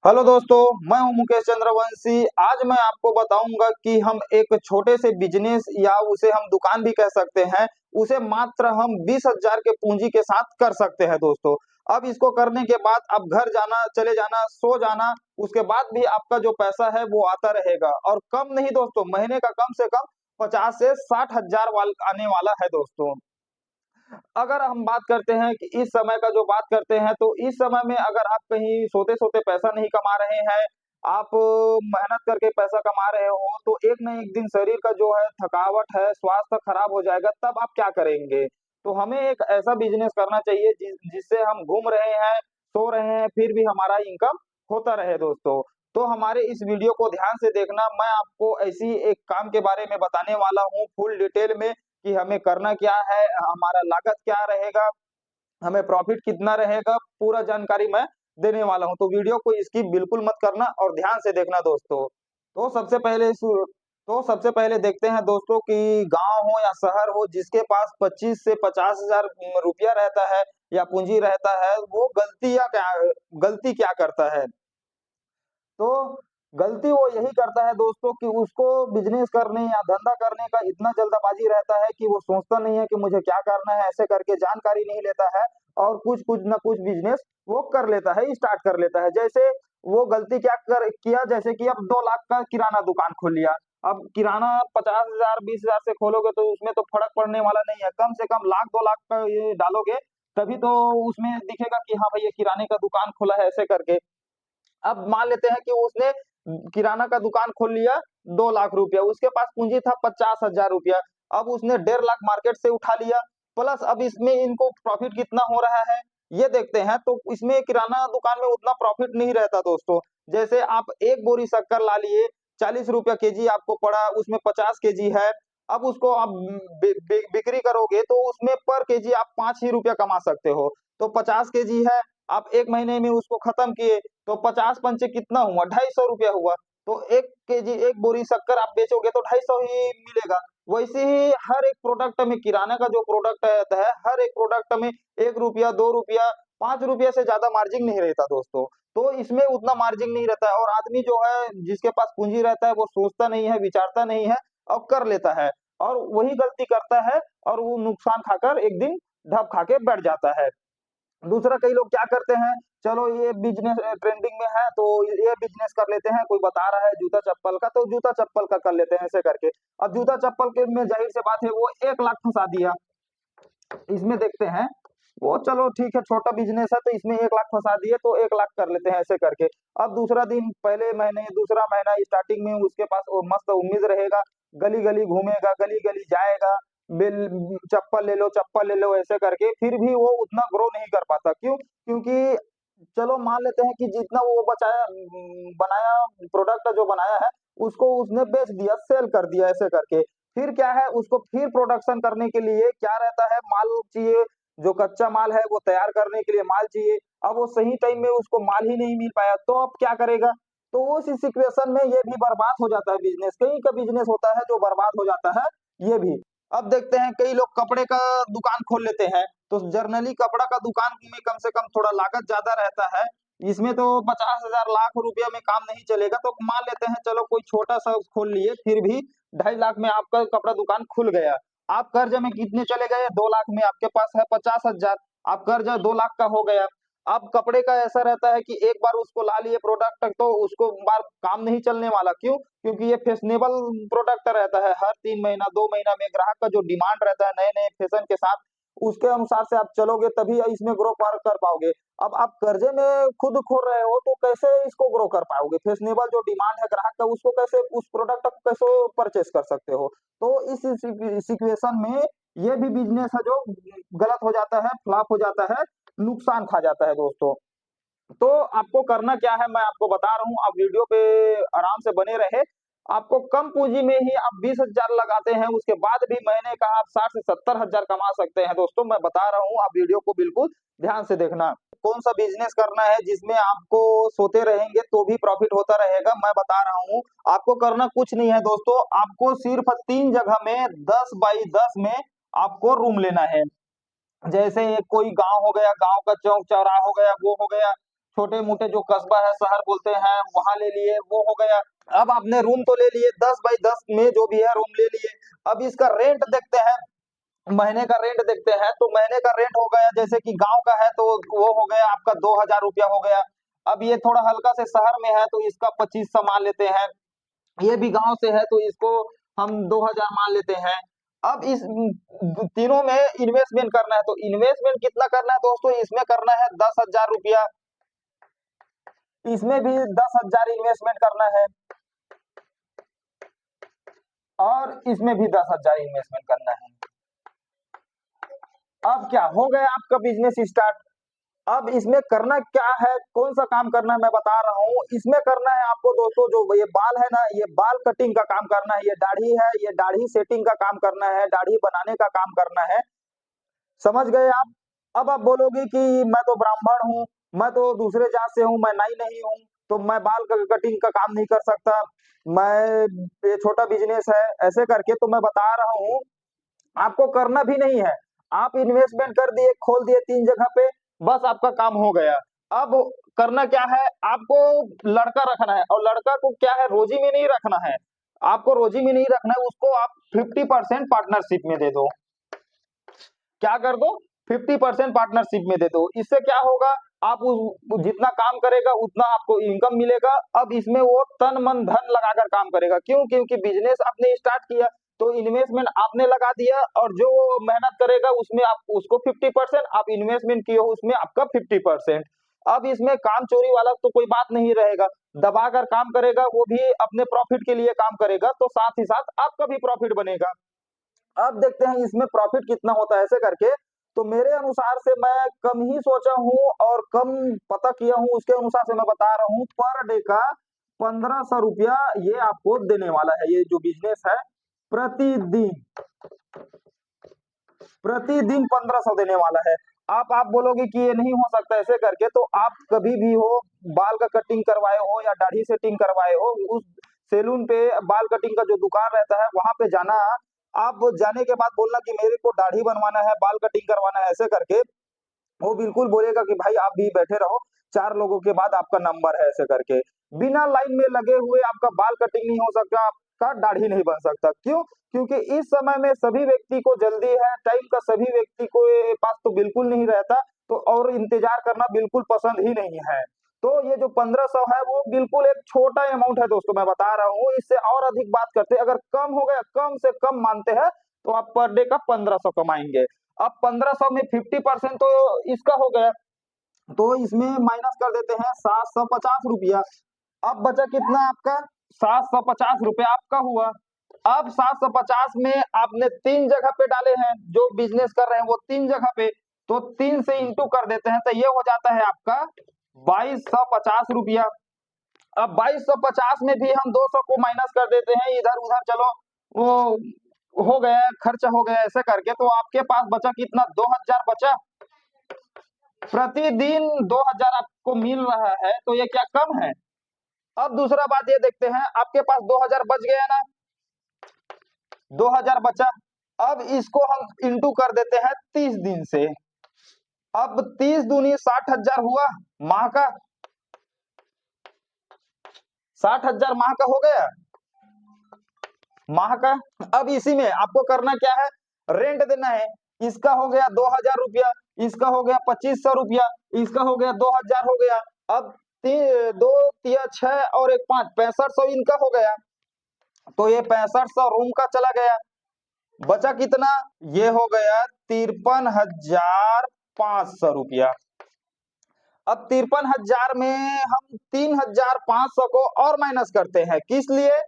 Hello दोस्तों, मैं हूं मुकेश चंद्रवंशी। आज मैं आपको बताऊंगा कि हम एक छोटे से बिजनेस या उसे हम दुकान भी कह सकते हैं, उसे मात्र हम 20,000 के पूंजी के साथ कर सकते हैं दोस्तों। अब इसको करने के बाद अब घर जाना, चले जाना, सो जाना, उसके बाद भी आपका जो पैसा है वो आता रहेगा। और कम नहीं दोस्तों, महीने का कम से कम 50 से 60,000 आने वाला है दोस्तों। अगर हम बात करते हैं कि इस समय का जो बात करते हैं, तो इस समय में अगर आप कहीं सोते-सोते पैसा नहीं कमा रहे हैं, आप मेहनत करके पैसा कमा रहे हो, तो एक ना एक दिन शरीर का जो है थकावट है, स्वास्थ्य खराब हो जाएगा, तब आप क्या करेंगे? तो हमें एक ऐसा बिज़नेस करना चाहिए जिससे हम घूम रहे हैं, सो रहे हैं, फिर भी हमारा इनकम होता रहे दोस्तों। तो हमारे इस वीडियो को ध्यान से देखना, मैं आपको ऐसी एक काम के बारे में बताने वाला हूँ फुल डिटेल में कि हमें करना क्या है, हमारा लागत क्या रहेगा, हमें प्रॉफिट कितना रहेगा, पूरा जानकारी मैं देने वाला हूँ। तो वीडियो को स्किप बिल्कुल मत करना और ध्यान से देखना दोस्तों। तो सबसे पहले सबसे पहले देखते हैं दोस्तों कि गांव हो या शहर हो, जिसके पास 25 से 50,000 रुपया रहता है या पूंजी रहता है, वो गलती क्या करता है। तो गलती वो यही करता है दोस्तों कि उसको बिजनेस करने या धंधा करने का इतना जल्दबाजी रहता है कि वो सोचता नहीं है कि मुझे क्या करना है, ऐसे करके जानकारी नहीं लेता है और कुछ कुछ ना कुछ बिजनेस वो कर लेता है, स्टार्ट कर लेता है। जैसे वो गलती क्या कर किया, जैसे कि अब 2 लाख का किराना दुकान खोल लिया। अब किराना 50,000 20,000 से खोलोगे तो उसमें तो फर्क पड़ने वाला नहीं है, कम से कम लाख 2 लाख का ये डालोगे तभी तो उसमें दिखेगा कि हाँ भाई ये किराने का दुकान खोला है, ऐसे करके। अब मान लेते हैं कि उसने किराना का दुकान खोल लिया, 2 लाख रुपया, उसके पास पूंजी था 50,000 रुपया। अब उसने 1.5 लाख मार्केट से उठा लिया, प्लस अब इसमें इनको प्रॉफिट कितना हो रहा है ये देखते हैं। तो इसमें किराना दुकान में उतना प्रॉफिट नहीं रहता दोस्तों। जैसे आप एक बोरी शक्कर ला लिए, 40 रुपया केजी आपको पड़ा, उसमें 50 केजी है। अब उसको आप बिक्री करोगे तो उसमें पर केजी आप 5 ही रुपया कमा सकते हो। तो 50 केजी है, आप एक महीने में उसको खत्म किए तो 50 पंचे कितना हुआ, 250 रुपया हुआ। तो एक केजी, एक बोरी शक्कर आप बेचोगे तो 250 ही मिलेगा। वैसे ही हर एक प्रोडक्ट में, किराना का जो प्रोडक्ट रहता है, हर एक प्रोडक्ट में 1 रुपया, 2 रुपया, 5 रुपया से ज्यादा मार्जिन नहीं रहता दोस्तों। तो इसमें उतना मार्जिन नहीं रहता है और आदमी जो है जिसके पास पूंजी रहता है वो सोचता नहीं है, विचारता नहीं है और कर लेता है। और वही गलती करता है और वो नुकसान खाकर एक दिन ढप खा के बैठ जाता है। दूसरा, कई लोग क्या करते हैं, चलो ये बिजनेस ट्रेंडिंग में है तो ये बिजनेस कर लेते हैं, कोई बता रहा है जूता चप्पल का तो जूता चप्पल का कर लेते हैं, ऐसे करके। अब जूता चप्पल के में जाहिर सी बात है वो 1 लाख फंसा दिया। इसमें देखते हैं, वो चलो ठीक है छोटा बिजनेस है तो इसमें 1 लाख फंसा दिए तो 1 लाख कर लेते हैं, ऐसे करके। अब दूसरा दिन, पहले महीने, दूसरा महीना स्टार्टिंग में उसके पास वो मस्त उम्मीद रहेगा, गली गली घूमेगा, गली गली जाएगा, बिल चप्पल ले लो, ऐसे करके। फिर भी वो उतना ग्रो नहीं कर पाता, क्यों? क्योंकि चलो मान लेते हैं कि जितना वो बनाया, प्रोडक्ट जो बनाया है उसको उसने बेच दिया, सेल कर दिया, ऐसे करके। फिर क्या है, उसको फिर प्रोडक्शन करने के लिए क्या रहता है, माल चाहिए। जो कच्चा माल है वो तैयार करने के लिए माल चाहिए। अब वो सही टाइम में उसको माल ही नहीं मिल पाया तो अब क्या करेगा? तो उस सिचुएशन में ये भी बर्बाद हो जाता है बिजनेस। कहीं का बिजनेस होता है जो बर्बाद हो जाता है, ये भी। अब देखते हैं, कई लोग कपड़े का दुकान खोल लेते हैं, तो जनरली कपड़ा का दुकान में कम से कम थोड़ा लागत ज्यादा रहता है। इसमें तो 50,000 लाख रुपया में काम नहीं चलेगा, तो मान लेते हैं चलो कोई छोटा सा खोल लिए, फिर भी 2.5 लाख में आपका कपड़ा दुकान खुल गया। आप कर्ज में कितने चले गए, 2 लाख में, आपके पास है 50,000, आप कर्ज 2 लाख का हो गया। अब कपड़े का ऐसा रहता है कि एक बार उसको ला लिए प्रोडक्ट तो उसको बार काम नहीं चलने वाला, क्यों? क्योंकि ये फैशनेबल प्रोडक्ट रहता है, हर 3 महीना 2 महीना में ग्राहक का जो डिमांड रहता है नए नए फैशन के साथ, उसके अनुसार से आप चलोगे तभी इसमें ग्रो कर पाओगे। अब आप कर्जे में खुद खो रहे हो तो कैसे इसको ग्रो कर पाओगे? फैशनेबल जो डिमांड है ग्राहक का, उसको कैसे, उस प्रोडक्ट को कैसे परचेस कर सकते हो? तो इस सिचुएशन में ये भी बिजनेस है जो गलत हो जाता है, फ्लॉप हो जाता है, नुकसान खा जाता है दोस्तों। तो आपको करना क्या है मैं आपको बता रहा हूँ, आप वीडियो पे आराम से बने रहे। आपको कम पूंजी में ही आप 20,000 लगाते हैं, उसके बाद भी महीने का आप 60 से 70,000 कमा सकते हैं दोस्तों। मैं बता रहा हूँ, आप वीडियो को बिल्कुल ध्यान से देखना। कौन सा बिजनेस करना है जिसमें आपको सोते रहेंगे तो भी प्रॉफिट होता रहेगा, मैं बता रहा हूँ। आपको करना कुछ नहीं है दोस्तों, आपको सिर्फ 3 जगह में 10 बाई 10 में आपको रूम लेना है। जैसे कोई गांव हो गया, गांव का चौक चौराहा हो गया, वो हो गया, छोटे मोटे जो कस्बा है, शहर बोलते हैं, वहां ले लिए, वो हो गया। अब आपने रूम तो ले लिए, 10 बाई 10 में जो भी है रूम ले लिए। अब इसका रेंट देखते हैं, महीने का रेंट देखते हैं, तो महीने का रेंट हो गया, जैसे कि गांव का है तो वो हो गया आपका 2,000 रुपया हो गया। अब ये थोड़ा हल्का से शहर में है तो इसका 2500 मान लेते हैं। ये भी गांव से है तो इसको हम 2,000 मान लेते हैं। अब इस तीनों में इन्वेस्टमेंट करना है, तो इन्वेस्टमेंट कितना करना है दोस्तों, इसमें करना है 10,000 रुपया, इसमें भी 10,000 इन्वेस्टमेंट करना है, और इसमें भी 10,000 इन्वेस्टमेंट करना है। अब क्या हो गया आपका बिजनेस स्टार्ट। अब इसमें करना क्या है, कौन सा काम करना है मैं बता रहा हूँ। इसमें करना है आपको दोस्तों, जो ये बाल है ना, ये बाल कटिंग का काम करना है, ये दाढ़ी है, ये दाढ़ी सेटिंग का काम करना है, दाढ़ी बनाने का काम करना है। समझ गए आप। अब आप बोलोगे कि मैं तो ब्राह्मण हूँ, मैं तो दूसरे जात से हूँ, मैं नाई नहीं हूँ, तो मैं बाल कटिंग का काम नहीं कर सकता, मैं ये छोटा बिजनेस है ऐसे करके। तो मैं बता रहा हूँ, आपको करना भी नहीं है, आप इन्वेस्टमेंट कर दिए, खोल दिए 3 जगह पे, बस आपका काम हो गया। अब करना क्या है, आपको लड़का रखना है, और लड़का को क्या है, रोजी में नहीं रखना है, आपको रोजी में नहीं रखना है, उसको आप 50% पार्टनरशिप में दे दो। क्या कर दो, 50% पार्टनरशिप में दे दो। इससे क्या होगा, आप जितना काम करेगा उतना आपको इनकम मिलेगा। अब इसमें वो तन मन धन लगाकर काम करेगा, क्यों, क्योंकि बिजनेस आपने स्टार्ट किया तो इन्वेस्टमेंट आपने लगा दिया, और जो मेहनत करेगा उसमें आप उसको 50%, आप इन्वेस्टमेंट किए हो उसमें आपका 50%। अब इसमें काम चोरी वाला तो कोई बात नहीं रहेगा, दबाकर काम करेगा, वो भी अपने प्रॉफिट के लिए काम करेगा, तो साथ ही साथ आपका भी प्रॉफिट बनेगा। अब देखते हैं इसमें प्रॉफिट कितना होता है ऐसे करके। तो मेरे अनुसार से मैं कम ही सोचा हूँ और कम पता किया हूँ, उसके अनुसार से मैं बता रहा हूँ, पर डे का 1,500 रुपया ये आपको देने वाला है। ये जो बिजनेस है, प्रतिदिन प्रतिदिन 1,500 देने वाला है। आप बोलोगे कि ये नहीं हो सकता ऐसे करके, तो आप कभी भी हो, बाल का कटिंग करवाए हो या दाढ़ी सेटिंग करवाए हो, उस सैलून पे बाल कटिंग का जो दुकान रहता है वहां पे जाना। आप जाने के बाद बोलना कि मेरे को दाढ़ी बनवाना है, बाल कटिंग करवाना है ऐसे करके, वो बिल्कुल बोलेगा कि भाई आप भी बैठे रहो, 4 लोगों के बाद आपका नंबर है ऐसे करके। बिना लाइन में लगे हुए आपका बाल कटिंग नहीं हो सकता, आपका दाढ़ी नहीं बन सकता। क्यों, क्योंकि इस समय में सभी व्यक्ति को जल्दी है, टाइम का सभी व्यक्ति को पास तो बिल्कुल नहीं रहता, तो और इंतजार करना बिल्कुल पसंद ही नहीं है। तो ये जो 1,500 है वो बिल्कुल एक छोटा अमाउंट है दोस्तों, मैं बता रहा हूँ। इससे और अधिक बात करते हैं, अगर कम हो गया, कम से कम मानते हैं, तो आप पर डे का 1,500 कमाएंगे। अब 1,500 में 50% तो इसका हो गया, तो इसमें माइनस कर देते हैं 750 रुपया। अब बचा कितना आपका, 750 रुपया आपका हुआ। अब 750 में आपने 3 जगह पे डाले हैं, जो बिजनेस कर रहे हैं वो 3 जगह पे, तो 3 से इंटू कर देते हैं, तो ये हो जाता है आपका 2,250 रुपया। अब 2,250 में भी हम 200 को माइनस कर देते हैं, इधर उधर चलो वो हो गया, खर्चा हो गया ऐसे करके, तो आपके पास बचा कितना, 2,000 बचा। प्रतिदिन 2,000 आपको मिल रहा है, तो ये क्या कम है। अब दूसरा बात ये देखते हैं, आपके पास 2,000 बच गया ना, 2,000 बचा। अब इसको हम इंटू कर देते हैं 30 दिन से। अब 30 दूनी 60,000 हुआ माह का, 60,000 माह का हो गया, माह का। अब इसी में आपको करना क्या है, रेंट देना है। इसका हो गया 2,000 रुपया, इसका हो गया 2,500 रुपया, इसका हो गया 2,000 हो गया। अब 2 तिया 6 और 1 5, 6500 इनका हो गया, तो ये 6500 रूम का चला गया। बचा कितना, ये हो गया 53,500 रुपया। अब 53,000 में हम 3,500 को और माइनस करते हैं, किस लिए,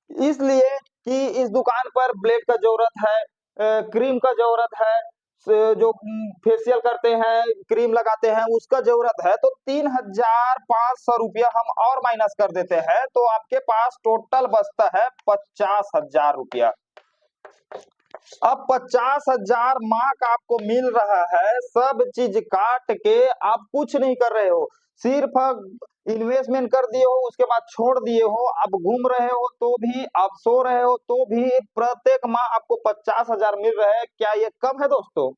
इसलिए कि इस दुकान पर ब्लेड का जरूरत है, क्रीम का जरूरत है, जो फेशियल करते हैं, क्रीम लगाते हैं, उसका जरूरत है, तो 3,500 रुपया हम और माइनस कर देते हैं, तो आपके पास टोटल बचता है 50,000 रुपया। अब 50,000 माह का आपको मिल रहा है, सब चीज काट के आप कुछ नहीं कर रहे हो, सिर्फ इन्वेस्टमेंट कर दिए हो, उसके बाद छोड़ दिए हो, आप घूम रहे हो तो भी, आप सो रहे हो तो भी, प्रत्येक माह आपको 50,000 मिल रहा है। क्या ये कम है दोस्तों,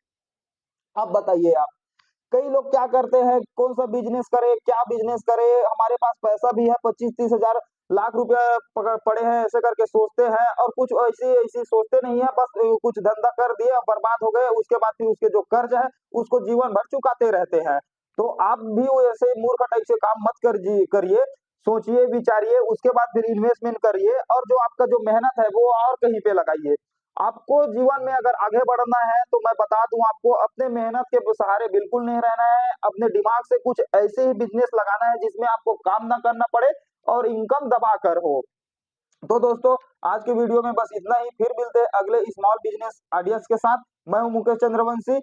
अब बताइए आप। कई लोग क्या करते हैं, कौन सा बिजनेस करे, क्या बिजनेस करे, हमारे पास पैसा भी है 25-30 हजार लाख रुपया पड़े हैं, ऐसे करके सोचते हैं और कुछ ऐसी ऐसी सोचते नहीं है, बस कुछ धंधा कर दिए और बर्बाद हो गए, उसके बाद फिर उसके जो कर्ज है उसको जीवन भर चुकाते रहते हैं। तो आप भी वो ऐसे मूर्ख टाइप से काम मत करिए, सोचिए विचारिए, उसके बाद फिर इन्वेस्टमेंट करिए और जो आपका जो मेहनत है वो और कहीं पे लगाइए। आपको जीवन में अगर आगे बढ़ना है तो मैं बता दूं आपको, अपने मेहनत के सहारे बिल्कुल नहीं रहना है, अपने दिमाग से कुछ ऐसे ही बिजनेस लगाना है जिसमें आपको काम ना करना पड़े और इनकम दबा कर हो। तो दोस्तों, आज की वीडियो में बस इतना ही, फिर मिलते हैं अगले स्मॉल बिजनेस आइडियाज के साथ। मैं हूं मुकेश चंद्रवंशी।